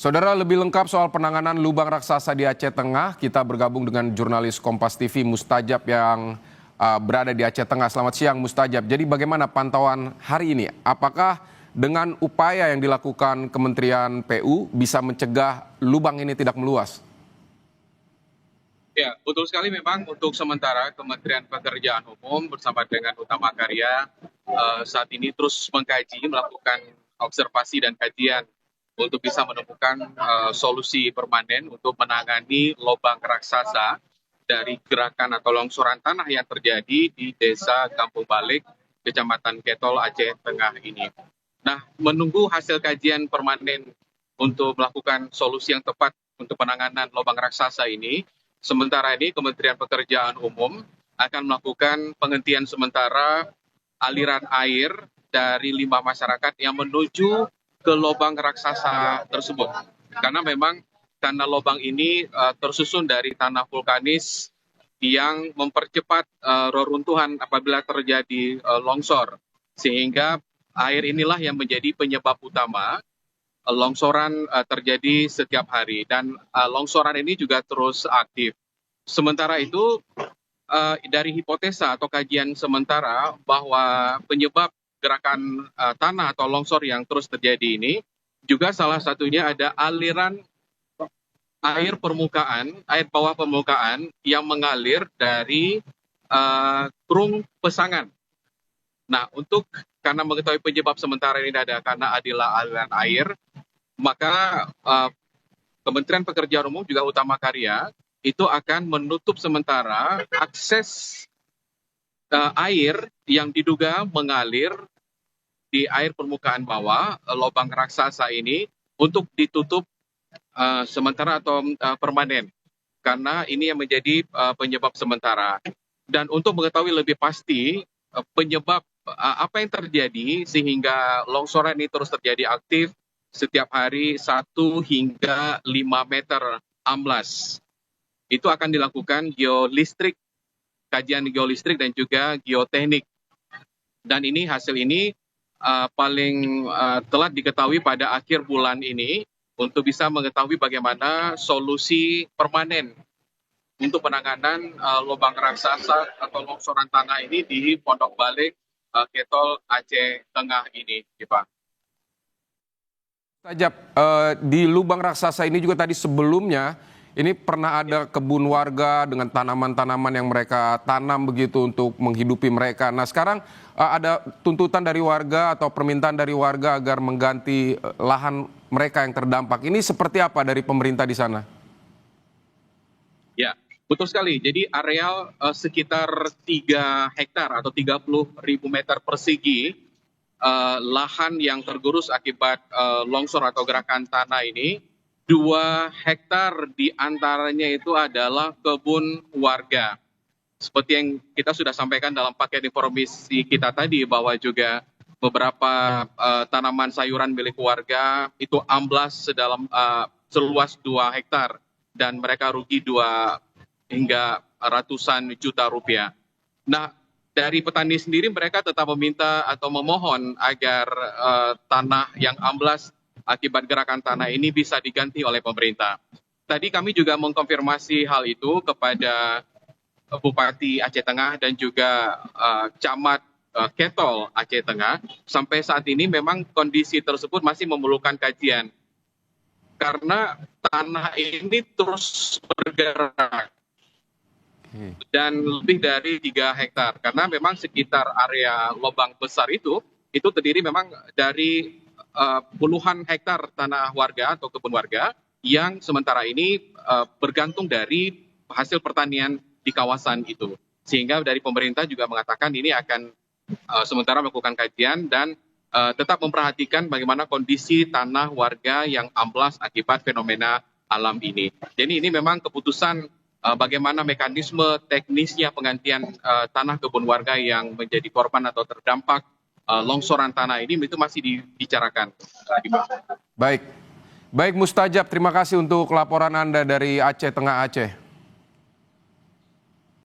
Saudara, lebih lengkap soal penanganan lubang raksasa di Aceh Tengah, kita bergabung dengan jurnalis Kompas TV Mustajab yang berada di Aceh Tengah. Selamat siang Mustajab. Jadi bagaimana pantauan hari ini? Apakah dengan upaya yang dilakukan Kementerian PU bisa mencegah lubang ini tidak meluas? Ya, betul sekali memang untuk sementara Kementerian Pekerjaan Umum bersama dengan Utama Karya saat ini terus mengkaji, melakukan observasi dan kajian untuk bisa menemukan solusi permanen untuk menangani lubang raksasa dari gerakan atau longsoran tanah yang terjadi di Desa Kampung Balik, Kecamatan Ketol, Aceh Tengah ini. Nah, menunggu hasil kajian permanen untuk melakukan solusi yang tepat untuk penanganan lubang raksasa ini, sementara ini Kementerian Pekerjaan Umum akan melakukan penghentian sementara aliran air dari limbah masyarakat yang menuju ke lubang raksasa tersebut. Karena memang tanah lubang ini tersusun dari tanah vulkanis yang mempercepat reruntuhan apabila terjadi longsor. Sehingga air inilah yang menjadi penyebab utama longsoran terjadi setiap hari dan longsoran ini juga terus aktif. Sementara itu dari hipotesa atau kajian sementara bahwa penyebab gerakan tanah atau longsor yang terus terjadi ini juga salah satunya ada aliran air bawah permukaan yang mengalir dari Krung Pesangan. Nah, karena mengetahui penyebab sementara ini ada karena adalah aliran air, maka Kementerian Pekerjaan Umum juga Utama Karya itu akan menutup sementara akses air yang diduga mengalir di air permukaan bawah lubang raksasa ini untuk ditutup sementara atau permanen, karena ini yang menjadi penyebab sementara. Dan untuk mengetahui lebih pasti penyebab apa yang terjadi sehingga longsoran ini terus terjadi aktif setiap hari 1 hingga 5 meter amblas. Itu akan dilakukan kajian geolistrik dan juga geoteknik. Dan hasil ini paling telah diketahui pada akhir bulan ini untuk bisa mengetahui bagaimana solusi permanen untuk penanganan lubang raksasa atau longsoran tanah ini di Pondok Balik, Ketol, Aceh Tengah ini, Pak. Mustajab, di lubang raksasa ini juga tadi sebelumnya ini pernah ada kebun warga dengan tanaman-tanaman yang mereka tanam begitu untuk menghidupi mereka. Nah sekarang ada tuntutan dari warga atau permintaan dari warga agar mengganti lahan mereka yang terdampak. Ini seperti apa dari pemerintah di sana? Ya, betul sekali. Jadi areal sekitar 3 hektar atau 30.000 meter persegi lahan yang tergerus akibat longsor atau gerakan tanah ini, 2 hektar diantaranya itu adalah kebun warga. Seperti yang kita sudah sampaikan dalam paket informasi kita tadi, bahwa juga beberapa tanaman sayuran milik warga itu amblas seluas 2 hektar dan mereka rugi 2 hingga ratusan juta rupiah. Nah, dari petani sendiri mereka tetap meminta atau memohon agar tanah yang amblas akibat gerakan tanah ini bisa diganti oleh pemerintah. Tadi kami juga mengkonfirmasi hal itu kepada Bupati Aceh Tengah dan juga Camat Ketol Aceh Tengah. Sampai saat ini memang kondisi tersebut masih memerlukan kajian karena tanah ini terus bergerak dan lebih dari 3 hektar, karena memang sekitar area lubang besar itu terdiri memang dari puluhan hektar tanah warga atau kebun warga yang sementara ini bergantung dari hasil pertanian di kawasan itu. Sehingga dari pemerintah juga mengatakan ini akan sementara melakukan kajian dan tetap memperhatikan bagaimana kondisi tanah warga yang amblas akibat fenomena alam ini. Jadi ini memang keputusan bagaimana mekanisme teknisnya penggantian tanah kebun warga yang menjadi korban atau terdampak longsoran tanah ini itu masih dibicarakan. Baik, baik Mustajab, terima kasih untuk laporan Anda dari Aceh Tengah Aceh.